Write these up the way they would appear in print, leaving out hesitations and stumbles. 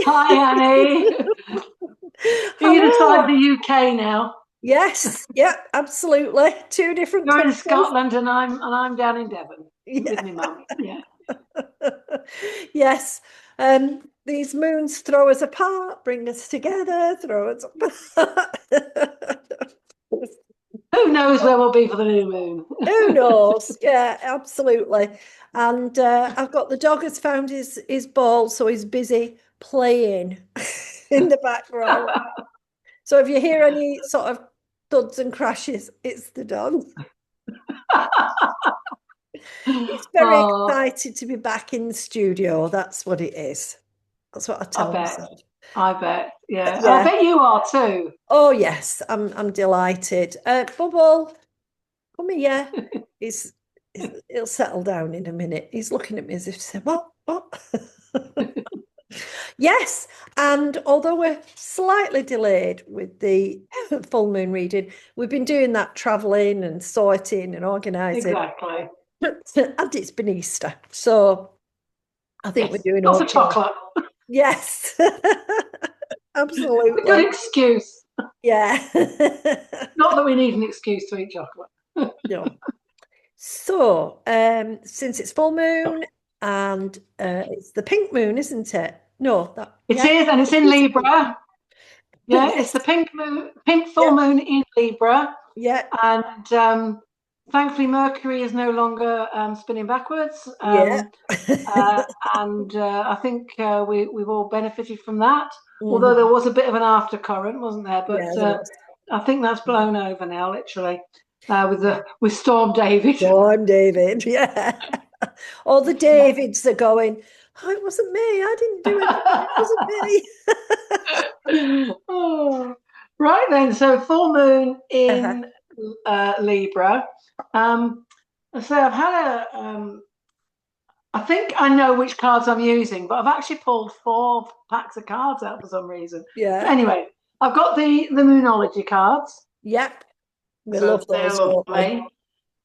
Hi, Annie. You're inside Hello. the UK now. Yes. Yep. Absolutely. Two different You're in countries. Scotland, and I'm down in Devon with Yeah. my mum. Yeah. Yes. These moons throw us apart, bring us together, throw us apart. Who knows where we'll be for the new moon? Who knows? Yeah, absolutely. And I've got the dog has found his ball, so he's busy playing in the background. So if you hear any sort of thuds and crashes, it's the dog. He's very Oh, excited to be back in the studio. That's what it is. That's what I I tell bet. myself. I bet. Yeah. And I Yeah. bet you are too. Oh yes, I'm delighted. Bubble, come here. He's, he'll settle down in a minute. He's looking at me as if to say, "What? What?" Yes, and although we're slightly delayed with the full moon reading, we've been doing that traveling and sorting and organising, Exactly. and it's been Easter, so I think we're Yes. doing Lots of okay. chocolate. Yes, A good absolutely. excuse. Yeah. Not that we need an excuse to eat chocolate. No. So, since it's full moon and it's the pink moon, isn't it? No, that It yeah, is, and it's it in is pink. Libra. Yeah, it's Yes. the pink moon, pink full Yeah. moon in Libra. Yeah. And thankfully, Mercury is no longer spinning backwards, Yeah. uh, and I think we've all benefited from that. Although there Mhm. was a bit of an aftercurrent, wasn't there? Yeah, But there was. I think that's blown over now, literally, with Storm David. No, I'm David. Yeah. All the Davids are going, oh, it wasn't me. I didn't do anything. It wasn't me. Oh. Right then, so full moon Uh-huh. in Libra. Um, so I've had a I think I know which cards I'm using, but I've actually pulled four packs of cards out for some reason. But Yeah. anyway, I've got the Moonology cards, Yep. We love so they're those, don't we? lovely.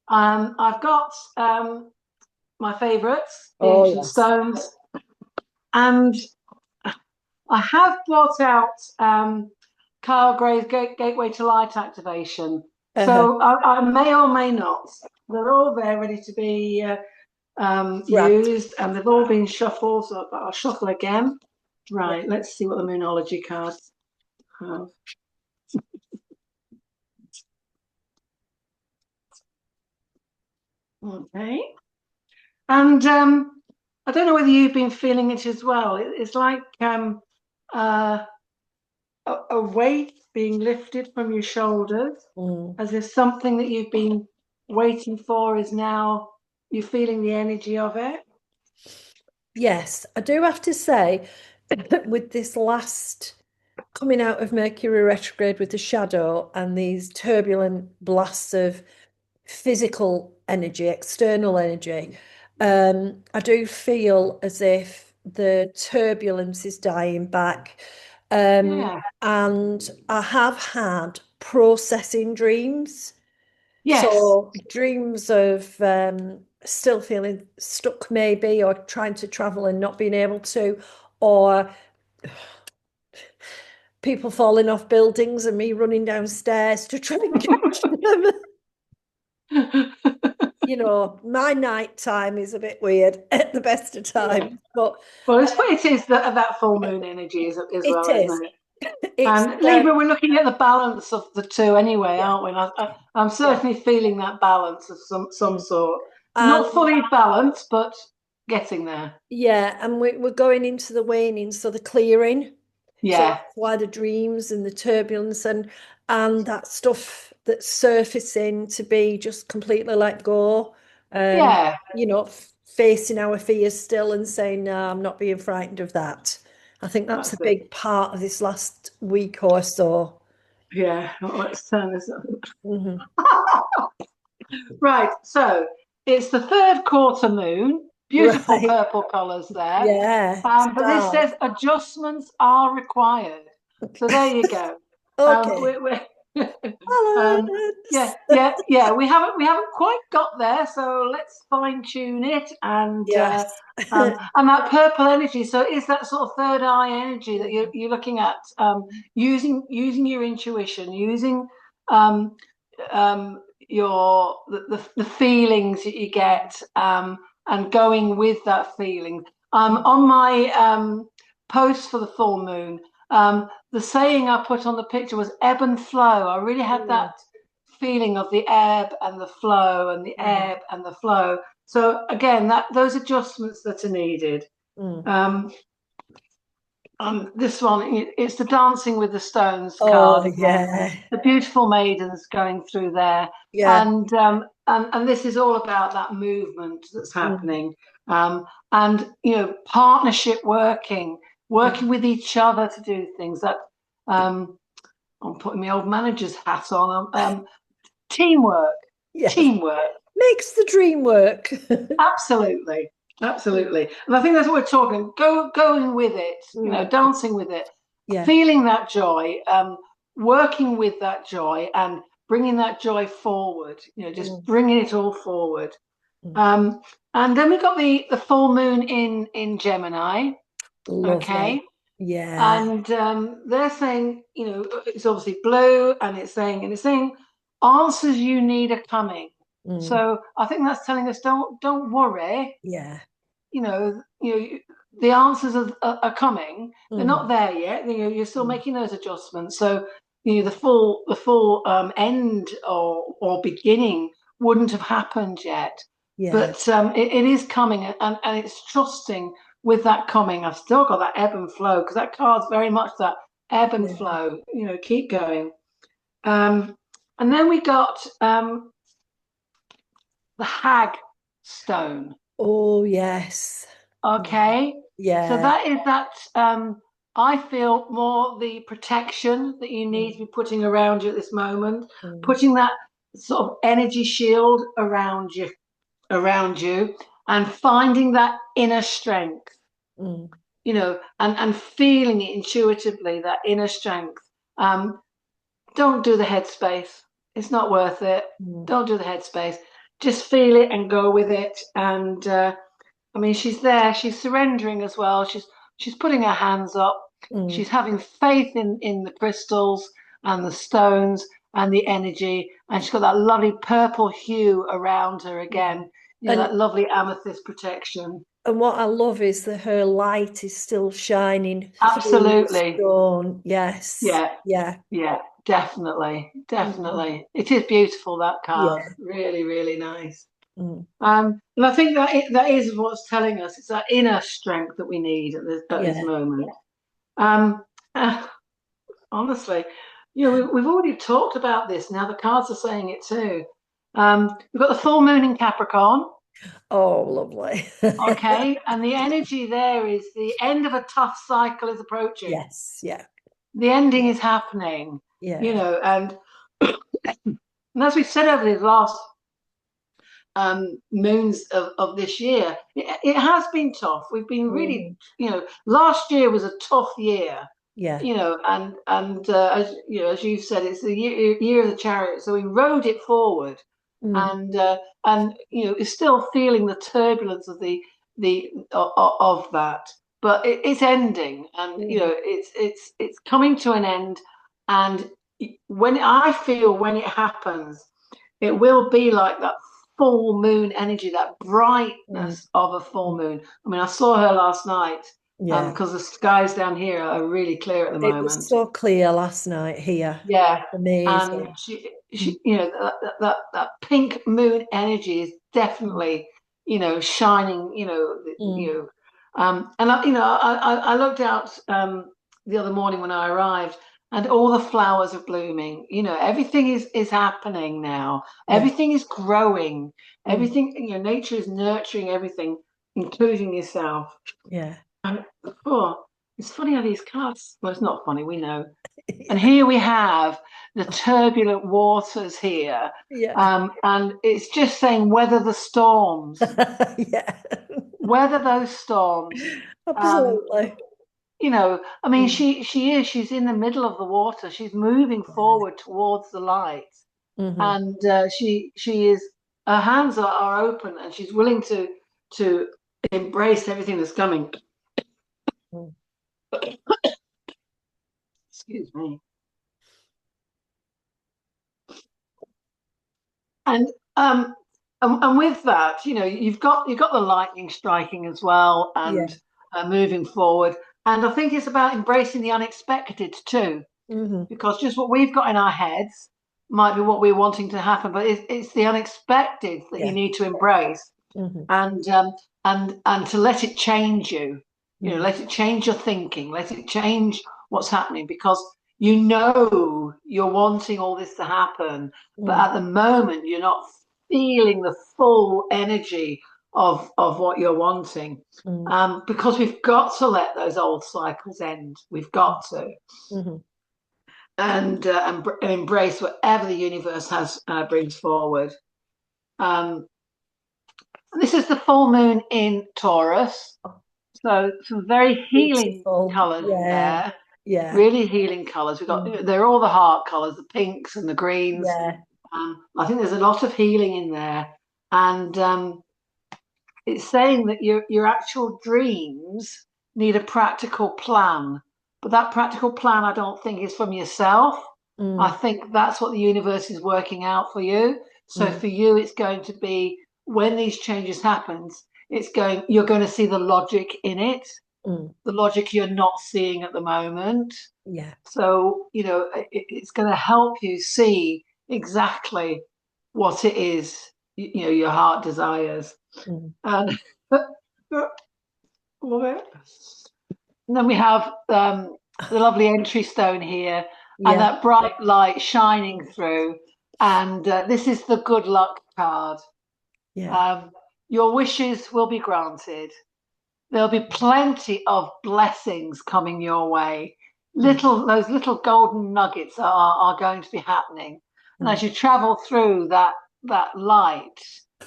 I've got my favourites, the Oh, Ancient yes. Stones, and I have brought out Carl Gray's Gateway to Light activation. Uh-huh. So I may or may not. They're all there ready to be Right. used, and they've all been shuffled. So I'll shuffle again. Yeah. Right, let's see what the Moonology cards have. Okay. And I don't know whether you've been feeling it as well. It's like uh, a weight being lifted from your shoulders, Mm. as if something that you've been waiting for is now, you're feeling the energy of it. Yes, I do have to say, with this last coming out of Mercury retrograde with the shadow and these turbulent blasts of physical energy, external energy, I do feel as if the turbulence is dying back. Yeah. And I have had processing dreams. Yes. So dreams of still feeling stuck maybe, or trying to travel and not being able to, or people falling off buildings and me running downstairs to try and catch them. You know, my night time is a bit weird at the best of Yeah. times, but Well, uh, it is that full moon energy as it well, is. isn't it? It's And Libra, we're looking at the balance of the two anyway, yeah, aren't we? And I'm yeah, certainly feeling that balance of some mm. sort. Not And fully balanced, but getting there. yeah, and we're going into the waning, so the clearing. So Yeah. that's why the dreams and the turbulence and that stuff that's surfacing to be just completely let go. Yeah. You know, facing our fears still and saying, no, I'm not being frightened of that. I think that's a That's it. big part of this last week or so. Yeah. Let's turn this Hmm. Right. So it's the third quarter moon. Beautiful Right. purple colours there. Yeah. But this Stars. says adjustments are required. So there you go. Okay. We're Um, Balance. yeah. We haven't quite got there, so let's fine tune it Yes. and that purple energy. So is that sort of third eye energy that you're looking at, using your intuition, using um, the feelings that you get, and going with that feeling. On my post for the full moon, the saying I put on the picture was ebb and flow. I really had that Mm, feeling of the ebb and the flow and the mm, ebb and the flow. So again, that those adjustments that are needed. mm. Um, this one, it's the Dancing with the Stones Oh card again. yeah. The beautiful maidens going through there, Yeah. and this is all about that movement that's Mm, happening, and partnership working mm. with each other to do things. That um, I'm putting my old manager's hat on. Teamwork, Yes. teamwork. Makes the dream work. Absolutely, absolutely. And I think that's what we're talking. Going with it, Mm, dancing with it, yeah. feeling that joy, working with that joy, and bringing that joy forward. Just Mm, bringing it all forward. mm. Um, and then we've got the full moon in Gemini. Lovely. Okay, Yeah. and they're saying, it's obviously blue, and it's saying answers you need are coming. Mm, So I think that's telling us don't worry. yeah. The answers are coming. They're not Mm, there yet. You're still mm. making those adjustments. So the full end or beginning wouldn't have happened yet, Yeah. but it is coming, and it's trusting with that coming. I've still got that ebb and flow because that card's very much that ebb and Yeah. flow. Keep going. Um, and then we got the Hag Stone. Oh yes. Yeah. Okay, so Yeah. that is that. I feel more the protection that you need to Mm, be putting around you at this moment, mm, putting that sort of energy shield around you, and finding that inner strength, mm, and feeling it intuitively, that inner strength. Um, don't do the headspace. It's not worth it. mm. Don't do the headspace. Just feel it and go with it. And I mean, she's there. She's surrendering as well. She's putting her hands up. Mm. She's having faith in the crystals and the stones and the energy. And she's got that lovely purple hue around her Yeah. again. And That lovely amethyst protection. what I love is that her light is still shining through the Absolutely. stone. Yes. Yeah. Yeah. Yeah. Definitely. Mm. Definitely. It is beautiful, that card. Yeah. Really, really nice. Mm. And I think that is what's telling us. It's that inner strength that we need at this Yeah. moment. Um, uh, Honestly, we've already talked about this. Now the cards are saying it too. We've got the full moon in Capricorn. Oh, lovely. Okay, and the energy there is the end of a tough cycle is approaching. Yes. Yeah. The ending Yeah. is happening. Yeah. And as we've said over these last moons of this year, it has been tough. We've been really, Mhm. last year was a tough year. Yeah. And as you said, it's the year of the chariot. So we rode it forward, Mm. and it's still feeling the turbulence of that, but it's ending, and Mm. it's coming to an end. And when it happens, it will be like that full moon energy, that Mm. brightness of a full Mm. moon. I mean, I saw her last night, Yeah. because the skies down here are really clear at the It was moment. so clear last night here. Yeah, and Amazing. she that pink moon energy is Mm. definitely shining. Mm. And I looked out the other morning when I arrived, and all the flowers are blooming. Everything is happening now. Yeah. Everything is growing. Mm. Everything, nature is nurturing everything, including yourself. Yeah. And oh, it's funny how these cards. Well, it's not funny. We know. And here we have the turbulent waters here. Yeah. And it's just saying weather the storms, Yeah. weather those storms. Um, Absolutely. I mean, Mm. she's in the middle of the water. She's moving Yeah. forward towards the light, Hmm. and she is her hands are open, and she's willing to embrace everything that's coming. Mm. Excuse me. And um and with that, you've got the lightning striking as well, Yeah. and moving forward. And I think it's about embracing the unexpected too, Hmm. because just what we've got in our heads might be what we're wanting to happen, but it's the unexpected that you Yeah. need to embrace, Hmm. and and to let it change you. Mm. Let it change your thinking, let it change what's happening, because you're wanting all this to happen, but Mm. at the moment you're not feeling the full energy of what you're wanting. Mm. Because we've got to let those old cycles end. We've got to, Hmm. and embrace whatever the universe has brings forward. Um, this is the full moon in Taurus, so some very healing Beautiful. colours in Yeah. there. Yeah. Really healing colours. Mm. They're all the heart colours, the pinks and the greens. Yeah. I think there's a lot of healing in there, and it's saying that your actual dreams need a practical plan, but that practical plan, I don't think, is from yourself. I Mm. think that's what the universe is working out for you. So Mm. for you, it's going to be, when these changes happens, you're going to see the logic in it, Mm. the logic you're not seeing at the moment. Yeah. So, it's going to help you see exactly what it is, your heart desires. Mm. And love it. And then we have the lovely entry stone here, and Yeah. that bright light shining through. And this is the good luck card. Yeah. Um, your wishes will be granted. There'll be plenty of blessings coming your way. Mm. Those little golden nuggets are going to be happening. And Mm. as you travel through that light,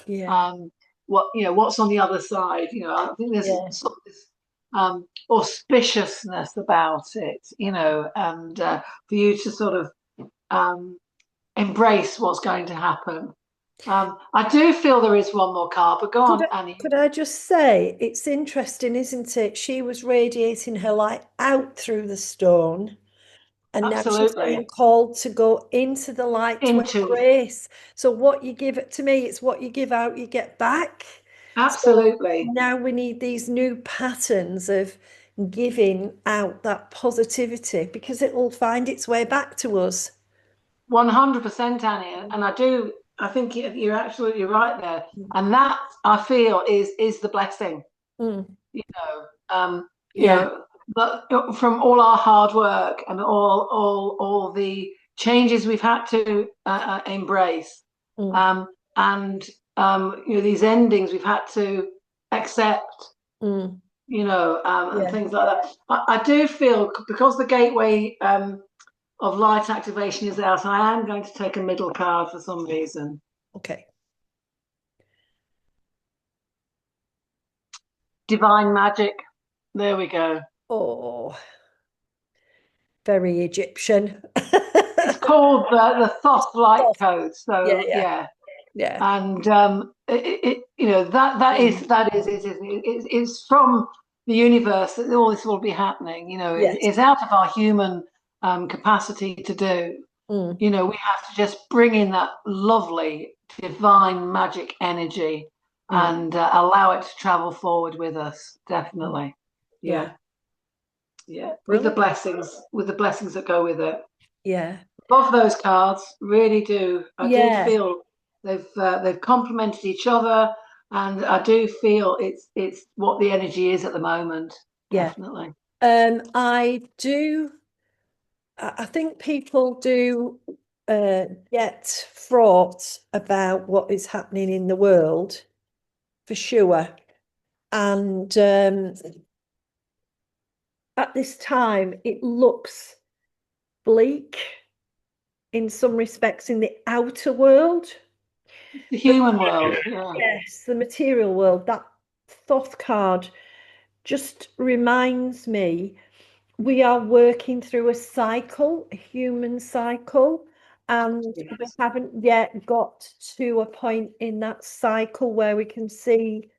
Yeah. um, what's on the other side. I think there's Yeah. sort of this auspiciousness about it. And for you to sort of um, embrace what's going to happen. I do feel there is one more card, but go Could on, I, Annie. could I just say, it's interesting, isn't it? She was radiating her light out through the stone, and now she's being Absolutely. called to go into the light to Into embrace. So what you give it to me, it's what you give out, you get back. So absolutely now we need these new patterns of giving out that positivity because it will find its way back to us. 100%, Annie. And I think you're absolutely right there. And that, I feel, is the blessing. Mm. You know, um, you Yeah. know, but from all our hard work and all the changes we've had to embrace, Mm. um, and these endings we've had to accept, Mm. and Yeah. things like that. I do feel, because the gateway of light activation is out, I am going to take a middle card for some reason. Okay. Divine magic. There we go. Oh, very Egyptian. It's called the Thoth Light Soft. Code. Yeah, So yeah, yeah, yeah. and that is Mm. it's from the universe that all this will be happening. Yes. It's out of our human capacity to do. Mm. We have to just bring in that lovely divine magic energy, Mm. and allow it to travel forward with us. Mm. Definitely. Yeah. Yeah. Yeah. Brilliant. With the blessings that go with it. Yeah. Love those cards, really do. I do Yeah. feel they've complemented each other, and I do feel it's what the energy is at the moment. Yeah. Definitely. I do. I think people do get fraught about what is happening in the world for sure. And at this time, it looks bleak in some respects in the outer world. The But human world, yeah. yes, the material world, that Thoth card just reminds me. we are working through a cycle, a human cycle, and we Yes. haven't yet got to a point in that cycle where we can see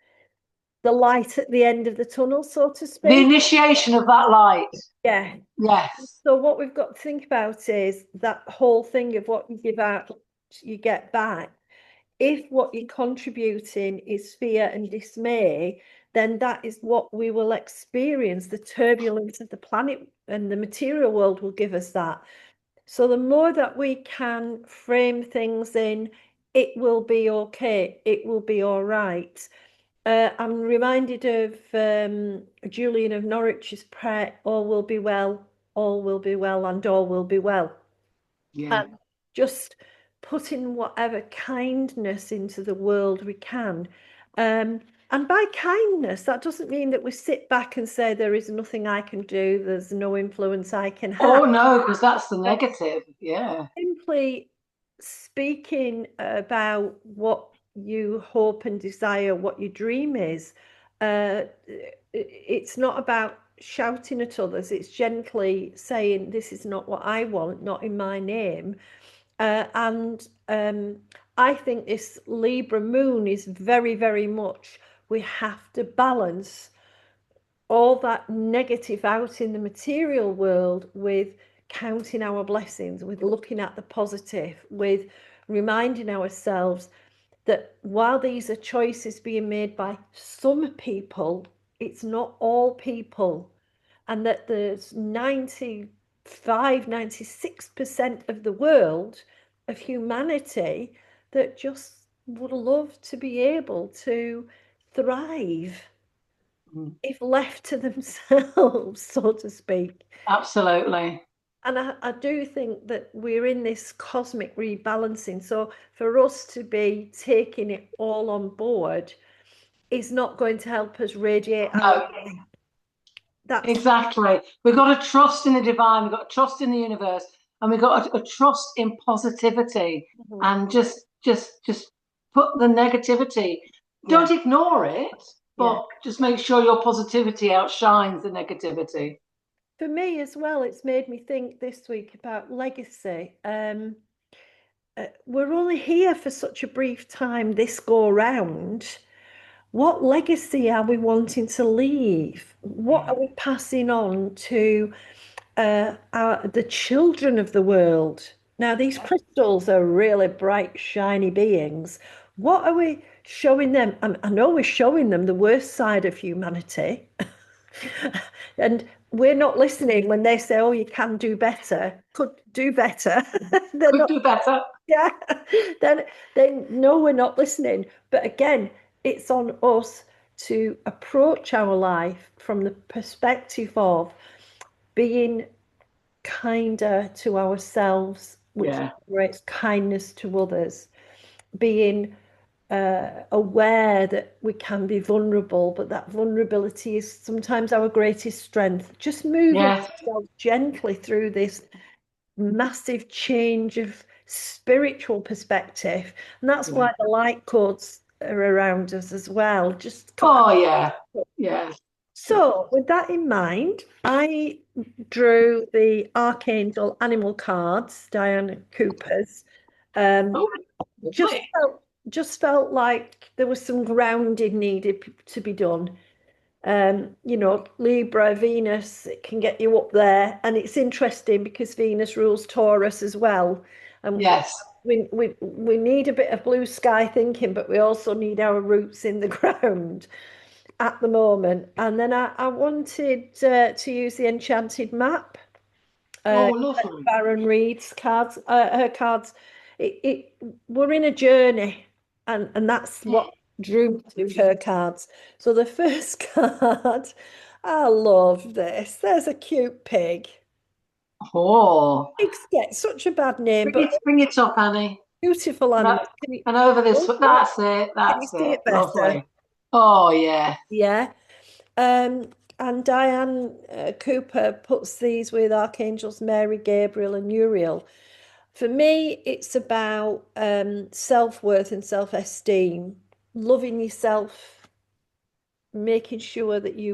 the light at the end of the tunnel, so to The speak. initiation of that light. Yeah. Yes. So what we've got to think about is that whole thing of what you give out, you get back. If what you're contributing is fear and dismay, then that is what we will experience. The turbulence of the planet and the material world will give us that. So the more that we can frame things in, it will be okay, it will be all right. I'm reminded of Julian of Norwich's prayer, all will be well, all will be well, and all will be well. Yeah. And just putting whatever kindness into the world we can. Um, and by kindness, that doesn't mean that we sit back and say there is nothing I can do, there's no influence I can have. Oh no, because that's the negative. Yeah. Simply speaking about what you hope and desire, what your dream is, it's not about shouting at others, it's gently saying, this is not what I want, not in my name. And I think this Libra moon is very, very much, we have to balance all that negative out in the material world with counting our blessings, with looking at the positive, with reminding ourselves that while these are choices being made by some people, it's not all people, and that there's 95, 96% of the world, of humanity, that just would love to be able to thrive Mm. if left to themselves, so to speak. Absolutely. And I do think that we're in this cosmic rebalancing. So for us to be taking it all on board is not going to help us radiate our No, way. That's exactly. We've got to trust in the divine, we've got to trust in the universe, and we've got a trust in positivity and just put the negativity. yeah, Don't ignore it, yeah. but just make sure your positivity outshines the negativity. For me as well, it's made me think this week about legacy. We're only here for such a brief time this go round. What legacy are we wanting to leave? What Yeah. are we passing on to the children of the world? Now, these crystals are really bright, shiny beings. What are we showing them? I know we're showing them the worst side of humanity. And we're not listening when they say, oh, you can do better, could do better. They're Could not, do better. yeah, then they know we're not listening. But again, it's on us to approach our life from the perspective of being kinder to ourselves, which Yeah. generates kindness to others, being aware that we can be vulnerable, but that vulnerability is sometimes our greatest strength. Just moving Yes. ourselves gently through this massive change of spiritual perspective. And that's Yeah. why the light codes are around us as well. Just Oh yeah. Yeah. so, with that in mind, I drew the Archangel Animal cards, Diana Cooper's. Um, Oh, just lovely. felt just felt like there was some grounding needed to be done. Libra, Venus, it can get you up there, and it's interesting because Venus rules Taurus as well. And Yes. we need a bit of blue sky thinking, but we also need our roots in the ground at the moment. And then I wanted to use the enchanted map, Oh, lovely. Baron Reed's cards, her cards. We're in a journey, and that's what drew me to her cards. So the first card, I love this. There's a cute pig. Oh, Pigs get such a bad name, but bring it up, Annie. beautiful And, animals. and over this, Oh, that's it. can you That's see it. it better? Lovely. Oh, yeah. Yeah. And Diane Cooper puts these with archangels Mary, Gabriel, and Uriel. For me, it's about self-worth and self-esteem, loving yourself, making sure that you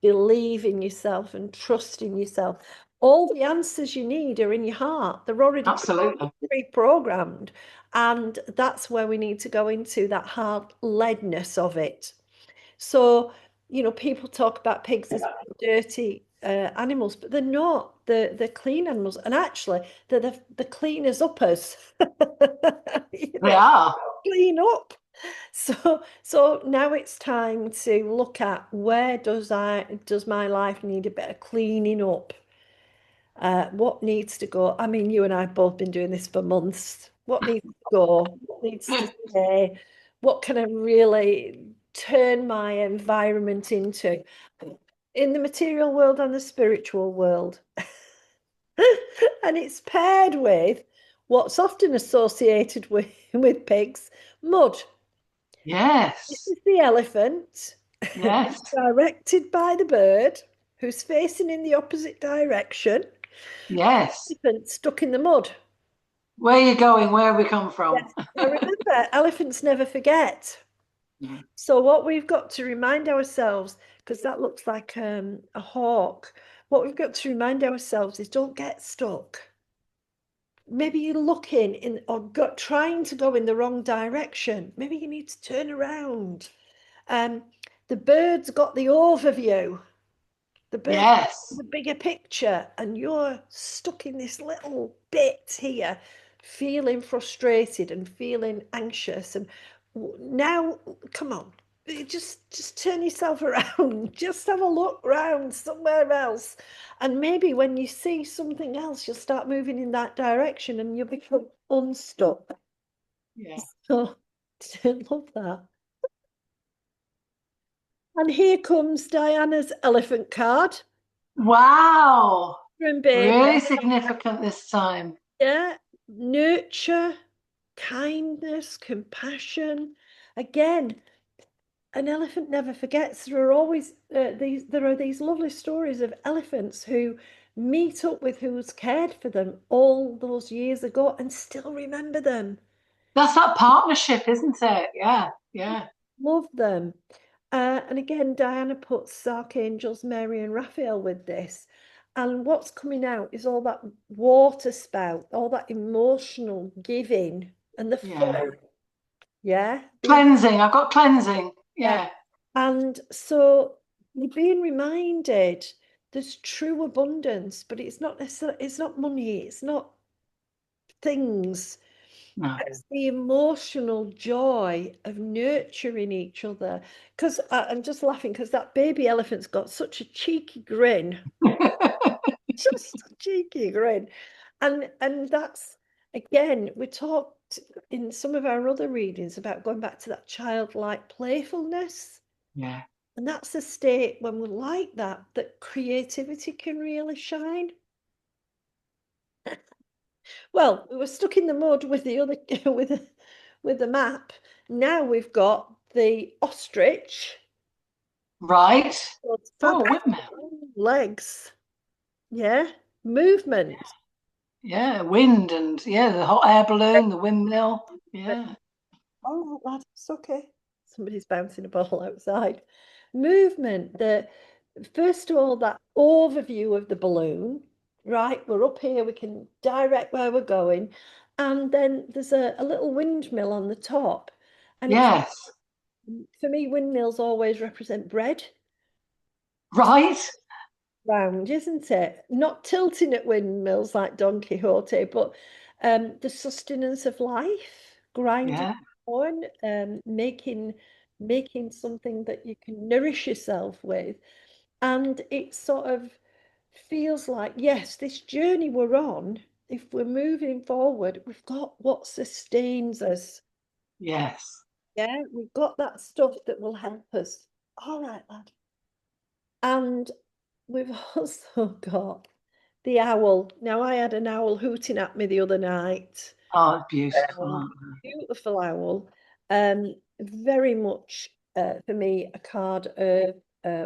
believe in yourself and trust in yourself. All the answers you need are in your heart. They're already Absolutely. pre-programmed. And that's where we need to go into that heart-ledness of it. So, people talk about pigs as dirty animals, but they're not. They're clean animals. And actually, they're the cleaners uppers. They are. Clean up. So now it's time to look at where does my life need a bit of cleaning up? What needs to go? I mean, you and I have both been doing this for months. What needs to go? What needs to stay? What can I really turn my environment into in the material world and the spiritual world? And it's paired with what's often associated with pigs, mud. This Yes. is the elephant. Yes. It's directed by the bird who's facing in the opposite direction. Yes. Elephant stuck in the mud. Where are you going? Where have we come from? Yes. Now remember, elephants never forget. Yeah. So what we've got to remind ourselves, because that looks like a hawk, what we've got to remind ourselves is don't get stuck. Maybe you're looking in or trying to go in the wrong direction. Maybe you need to turn around. The bird's got the overview. The bird's got Yes. the bigger picture, and you're stuck in this little bit here, feeling frustrated and feeling anxious. And now, come on, just turn yourself around. Just have a look round somewhere else, and maybe when you see something else, you'll start moving in that direction, and you'll become unstuck. Yeah. So, I love that. And here comes Diana's elephant card Wow. from baby. Really significant this time. Yeah, nurture, kindness, compassion. Again, an elephant never forgets. There are always these lovely stories of elephants who meet up with who's cared for them all those years ago and still remember them. That's that partnership, isn't it? Yeah. Yeah. Love them. And again, Diana puts archangels Mary and Raphael with this. And what's coming out is all that water spout, all that emotional giving and the Yeah. flow. Yeah. Cleansing. I've got cleansing. Yeah. Yeah. And so you're being reminded there's true abundance, but it's not necessarily, it's not money, it's not things. No. It's the emotional joy of nurturing each other. Because I'm just laughing because that baby elephant's got such a cheeky grin, just a cheeky grin. And that's, again, we talked in some of our other readings about going back to that childlike playfulness. Yeah. And that's a state when we're like that, that creativity can really shine. Well, we were stuck in the mud with the other with the map. Now we've got the ostrich. Right. Those Oh, fabulous windmill. legs. Yeah. Movement. Yeah. Wind and yeah, the hot air balloon, the windmill. Yeah. Oh, lad, it's okay. Somebody's bouncing a ball outside. Movement. First of all, that overview of the balloon. Right, we're up here, we can direct where we're going. And then there's a little windmill on the top. And it's, Yes. for me, windmills always represent bread. Right. Round, isn't it? Not tilting at windmills like Don Quixote, but the sustenance of life, grinding Yeah. corn, making something that you can nourish yourself with. And it sort of feels like, yes, this journey we're on, if we're moving forward, we've got what sustains us. Yes. Yeah, we've got that stuff that will help us. All right, lad. And we've also got the owl. Now, I had an owl hooting at me the other night. Oh, it's beautiful, aren't Beautiful owl. Very much for me a card of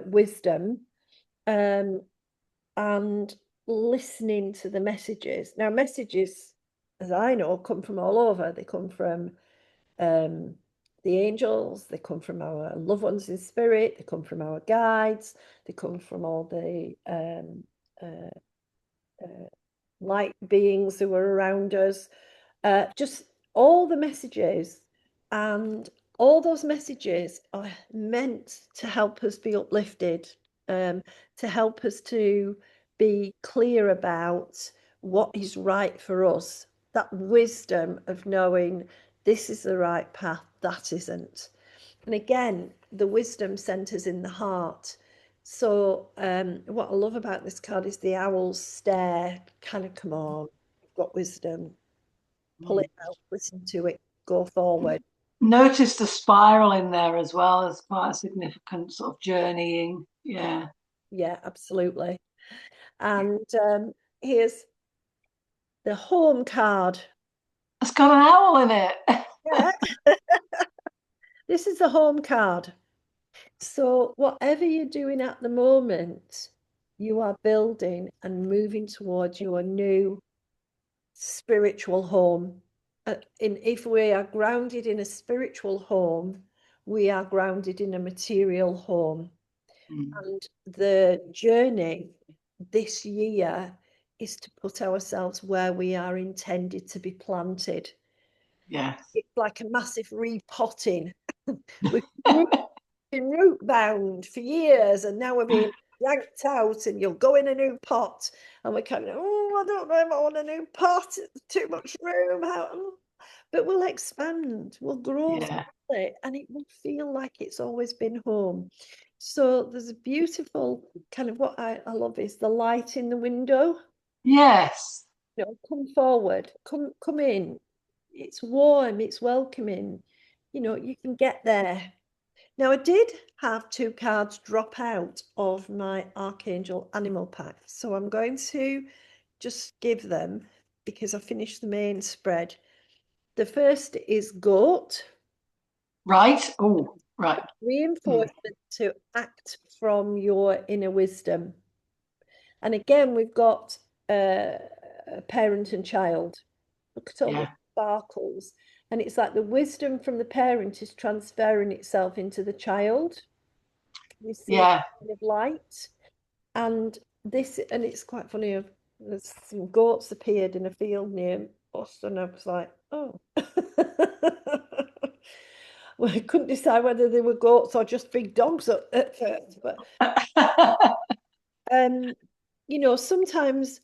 wisdom. Um, and listening to the messages. Now, messages, as I know, come from all over. They come from the the angels, they come from our loved ones in spirit, they come from our guides, they come from all the light beings who are around us, just all the messages. And all those messages are meant to help us be uplifted, to help us to be clear about what is right for us, that wisdom of knowing this is the right path, that isn't. And again, the wisdom centers in the heart. So what I love about this card is the owl's stare. Kind of, come on, you've got wisdom. Pull it out, listen to it, go forward. Notice the spiral in there as well as quite a significant sort of journeying. Yeah. Yeah, absolutely. And here's the home card. It's got an owl in it. Yeah. This is the home card. So whatever you're doing at the moment, you are building and moving towards your new spiritual home. If we are grounded in a spiritual home, we are grounded in a material home. And the journey this year is to put ourselves where we are intended to be planted. Yes. It's like a massive repotting. We've been root bound for years, and now we're being yanked out, and you'll go in a new pot. And we're kind of, oh, I don't know if I want a new pot. It's too much room. But we'll expand, we'll grow Yeah. it, and it will feel like it's always been home. So there's a beautiful kind of, what I love is the light in the window. Yes. You know, come forward, come in. It's warm, it's welcoming. You know, you can get there. Now, I did have 2 cards drop out of my Archangel Animal Pack, so I'm going to just give them because I finished the main spread. The first is goat. Right. Oh, right. Reinforcement to act from your inner wisdom. And again, we've got a parent and child. Look at all the Yeah. sparkles. And it's like the wisdom from the parent is transferring itself into the child. You see Yeah. kind of light. And it's quite funny. There's some goats appeared in a field near us, and I was like, oh. Well, I couldn't decide whether they were goats or just big dogs at first. But you know, sometimes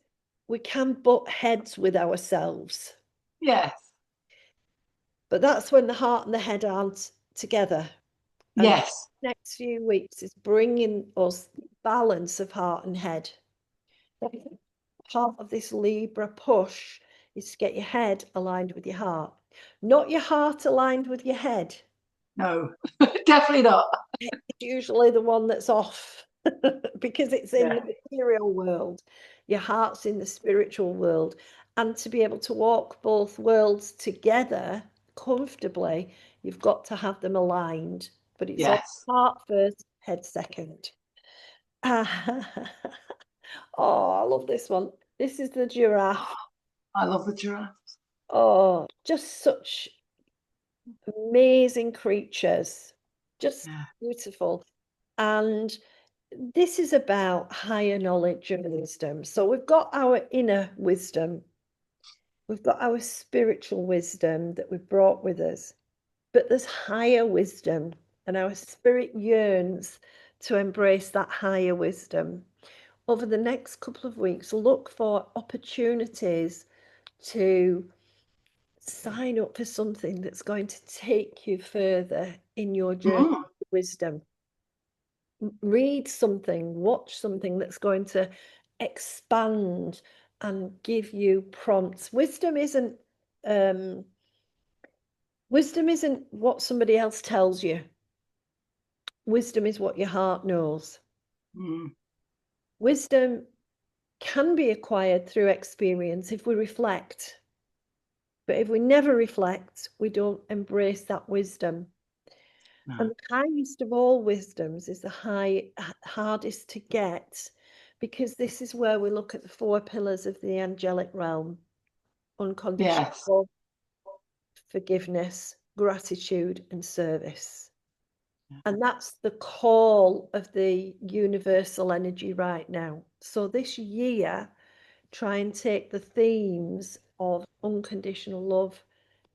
we can butt heads with ourselves, Yes. but that's when the heart and the head aren't together. And Yes. next few weeks is bringing us balance of heart and head. Part of this Libra push is to get your head aligned with your heart, not your heart aligned with your head. No, definitely not. It's usually the one that's off because it's in Yeah. the material world. Your heart's in the spiritual world. And to be able to walk both worlds together comfortably, you've got to have them aligned. But it's all Yes. heart first, head second. Oh, I love this one. This is the giraffe. I love the giraffe. Oh, just such amazing creatures, just Yeah. beautiful. And this is about higher knowledge and wisdom. So we've got our inner wisdom, we've got our spiritual wisdom that we've brought with us, but there's higher wisdom, and our spirit yearns to embrace that higher wisdom. Over the next couple of weeks, look for opportunities to sign up for something that's going to take you further in your journey Mm. of wisdom. Read something, watch something that's going to expand and give you prompts. Wisdom isn't what somebody else tells you. Wisdom is what your heart knows. Mm. Wisdom can be acquired through experience if we reflect. But if we never reflect, we don't embrace that wisdom. No. And the highest of all wisdoms is the hardest to get, because this is where we look at the 4 pillars of the angelic realm: unconditional Yes. love, forgiveness, gratitude, and service. And that's the call of the universal energy right now. So this year, try and take the themes of unconditional love,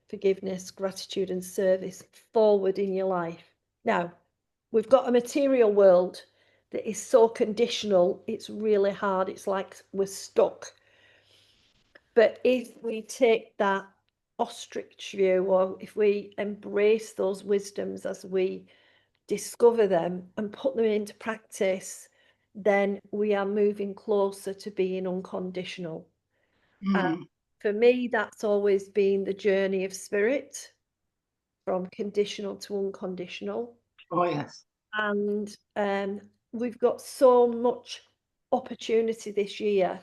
forgiveness, gratitude, and service forward in your life. Now, we've got a material world that is so conditional, it's really hard. It's like we're stuck. But if we take that ostrich view, or if we embrace those wisdoms as we discover them and put them into practice, then we are moving closer to being unconditional. For me, that's always been the journey of spirit, from conditional to unconditional. Oh, yes. And we've got so much opportunity this year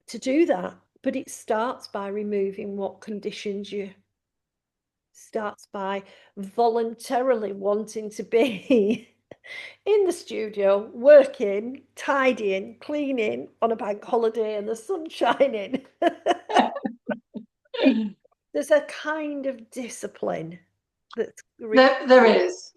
to do that. But it starts by removing what conditions you. Starts by voluntarily wanting to be in the studio, working, tidying, cleaning on a bank holiday and the sun shining. There's a kind of discipline that's There is.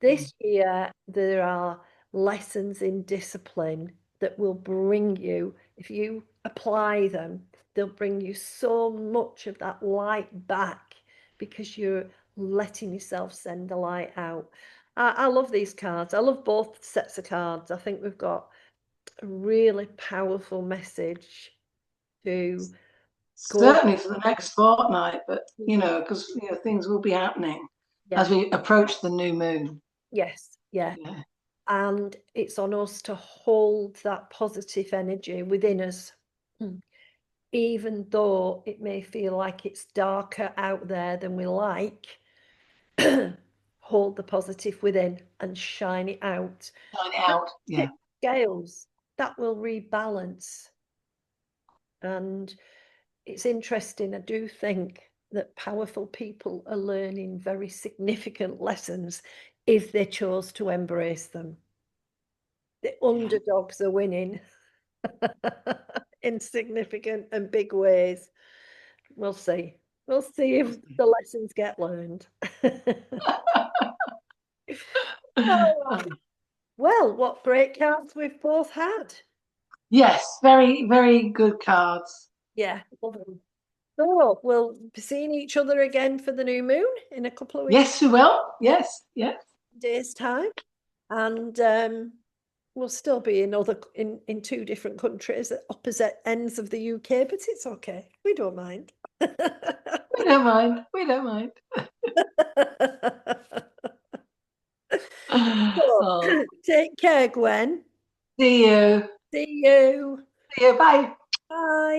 this year. There are lessons in discipline that will bring you, if you apply them, they'll bring you so much of that light back because you're letting yourself send the light out. I love these cards. I love both sets of cards. I think we've got a really powerful message to go. Certainly for the next fortnight, but because things will be happening as Yeah. we approach the new moon. Yes. Yeah. Yeah. And it's on us to hold that positive energy within us, even though it may feel like it's darker out there than we like. Hold the positive within and shine it out. Shine it out. Yeah. Tip scales, that will rebalance. And it's interesting. I do think that powerful people are learning very significant lessons if they chose to embrace them. The underdogs are winning in significant and big ways. We'll see. We'll see if the lessons get learned. Oh, well, what great cards we've both had. Yes, very, very good cards. Yeah, love them. So we'll be seeing each other again for the new moon in a couple of weeks. Yes, we will. Yes, yes. Days time, and we'll still be in two different countries at opposite ends of the UK, but it's okay. We don't mind. We don't mind. We don't mind. So, Oh, take care, Gwen. see you. See you. See you. Bye. Bye.